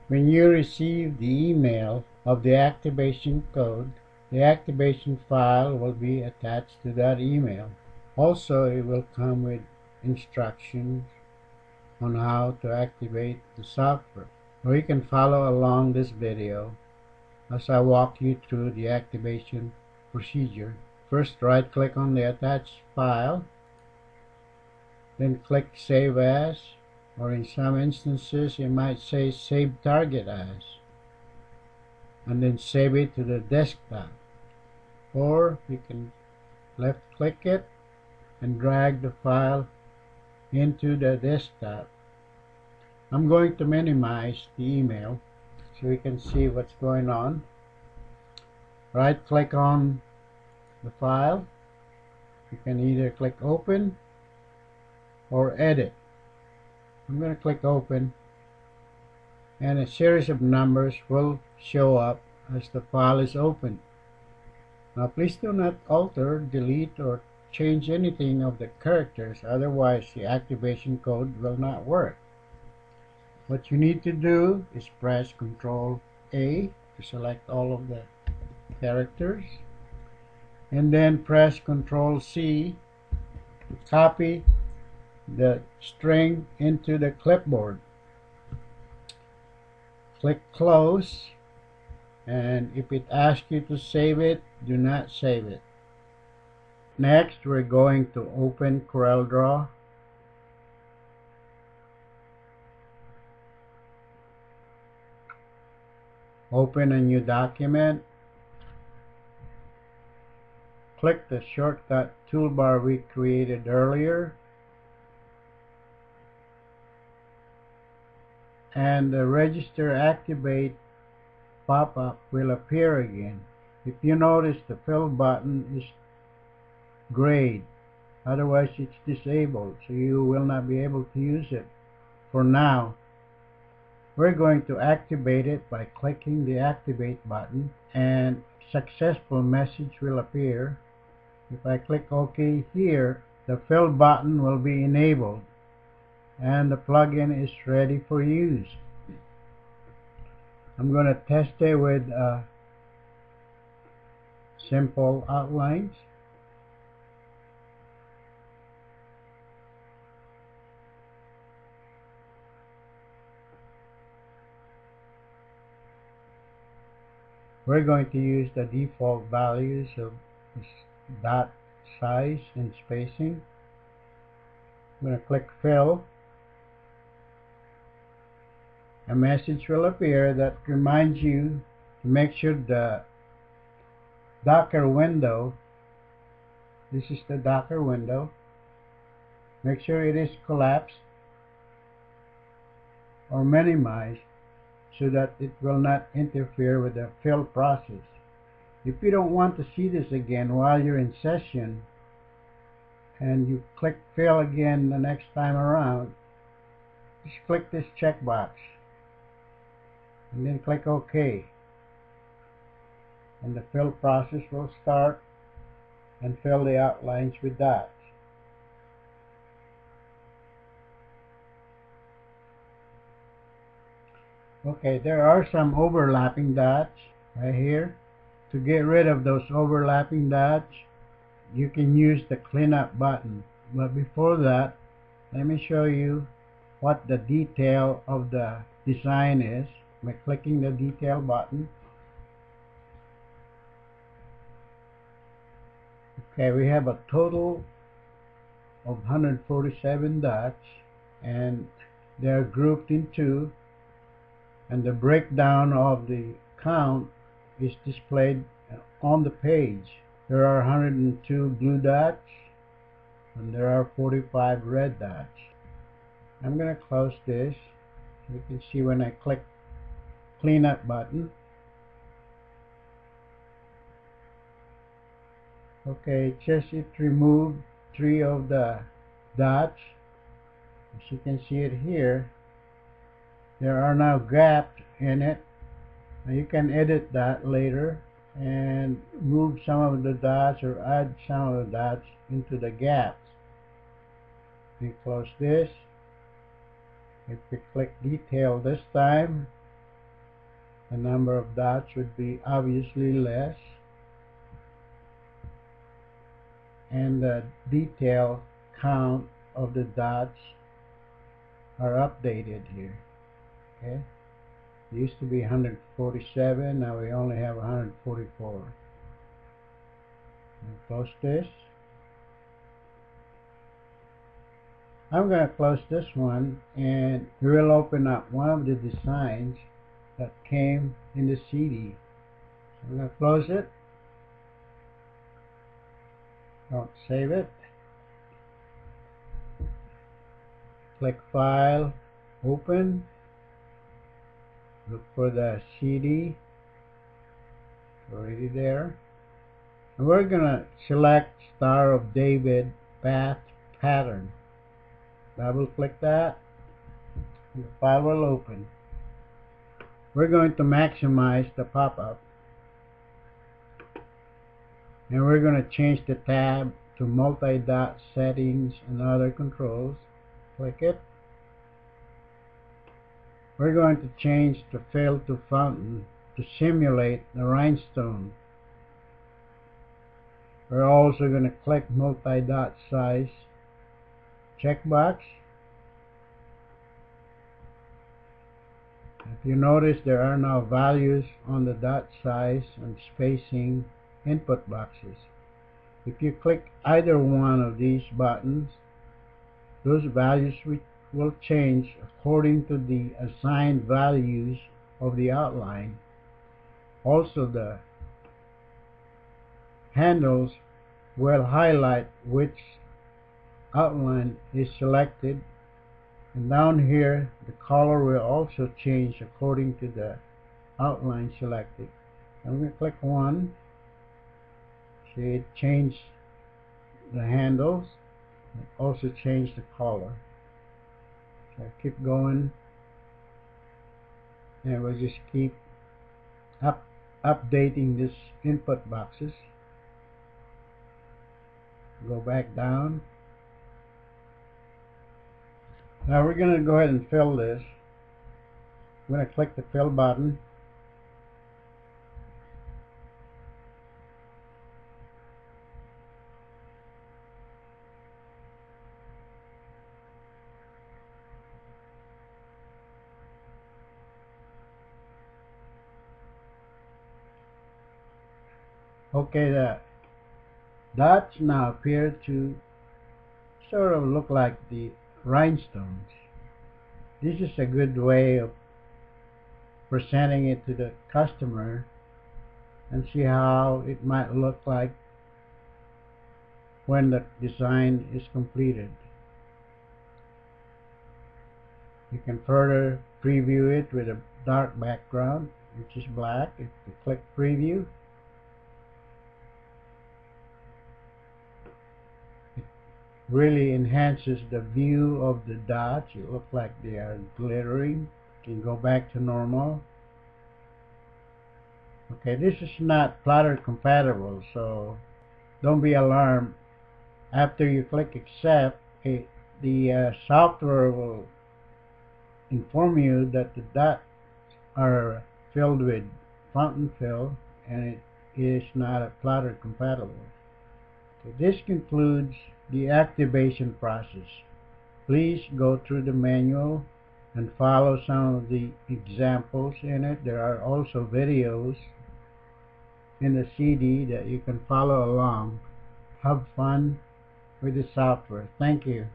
When you receive the email of the activation code, the activation file will be attached to that email. Also, it will come with instructions on how to activate the software. Or you can follow along this video as I walk you through the activation procedure. First, right click on the attached file, then click Save As, or in some instances you might say Save Target As, and then save it to the desktop. Or you can left click it and drag the file into the desktop. I'm going to minimize the email so we can see what's going on. Right click on the file. You can either click open or edit. I'm going to click open, and a series of numbers will show up as the file is opened. Now please do not alter, delete, or change anything of the characters, otherwise the activation code will not work. What you need to do is press Ctrl A to select all of the characters, and then press Ctrl C to copy the string into the clipboard. Click Close, and if it asks you to save it, do not save it. Next, we're going to open CorelDRAW. Open a new document. Click the shortcut toolbar we created earlier, and the Register Activate pop-up will appear again. If you notice, the fill button is grayed, otherwise it's disabled, so you will not be able to use it for now. We're going to activate it by clicking the Activate button, and a successful message will appear. If I click OK here, the fill button will be enabled and the plugin is ready for use. I'm going to test it with simple outlines. We're going to use the default values of dot size and spacing. I'm going to click Fill. A message will appear that reminds you to make sure the Docker window, this is the Docker window, make sure it is collapsed or minimized so that it will not interfere with the fill process. If you don't want to see this again while you're in session and you click Fill again the next time around, just click this checkbox and then click OK, and the fill process will start and fill the outlines with dots. Okay, there are some overlapping dots right here. To get rid of those overlapping dots, you can use the cleanup button. But before that, let me show you what the detail of the design is by clicking the detail button. Okay, we have a total of 147 dots, and they're grouped in two, and the breakdown of the count is displayed on the page. There are 102 blue dots and there are 45 red dots. I'm going to close this. You can see when I click cleanup button. Okay, it says it removed 3 of the dots. As you can see it here, there are now gaps in it. Now you can edit that later and move some of the dots or add some of the dots into the gaps. We close this. If we click detail this time, the number of dots would be obviously less, and the detail count of the dots are updated here. Okay, it used to be 147, now we only have 144. Close this. I'm going to close this one, and we will open up one of the designs that came in the CD. So I'm going to close it. Don't save it. Click File, Open. Look for the CD. It's already there. And we're going to select Star of David Path Pattern. Double click that, and the file will open. We're going to maximize the pop-up, and we're going to change the tab to multi-dot settings and other controls. Click it. We're going to change the fill to fountain to simulate the rhinestone. We're also going to click multi-dot size checkbox. If you notice, there are now values on the dot size and spacing input boxes. If you click either one of these buttons, those values will change according to the assigned values of the outline. Also, the handles will highlight which outline is selected, and down here the color will also change according to the outline selected. I'm going to click 1. See, it changed the handles, it also changed the color. So I keep going, and we'll just keep updating this input boxes. Go back down. Now we're going to go ahead and fill this. I'm going to click the fill button. Okay, the dots now appear to sort of look like the rhinestones. This is a good way of presenting it to the customer and see how it might look like when the design is completed. You can further preview it with a dark background, which is black. If you click preview, it really enhances the view of the dots. It looks like they are glittering. You can go back to normal. Okay, this is not plotter compatible, so don't be alarmed. After you click accept, the software will inform you that the dots are filled with fountain fill and it is not plotter compatible. So this concludes the activation process. Please go through the manual and follow some of the examples in it. There are also videos in the CD that you can follow along. Have fun with the software. Thank you.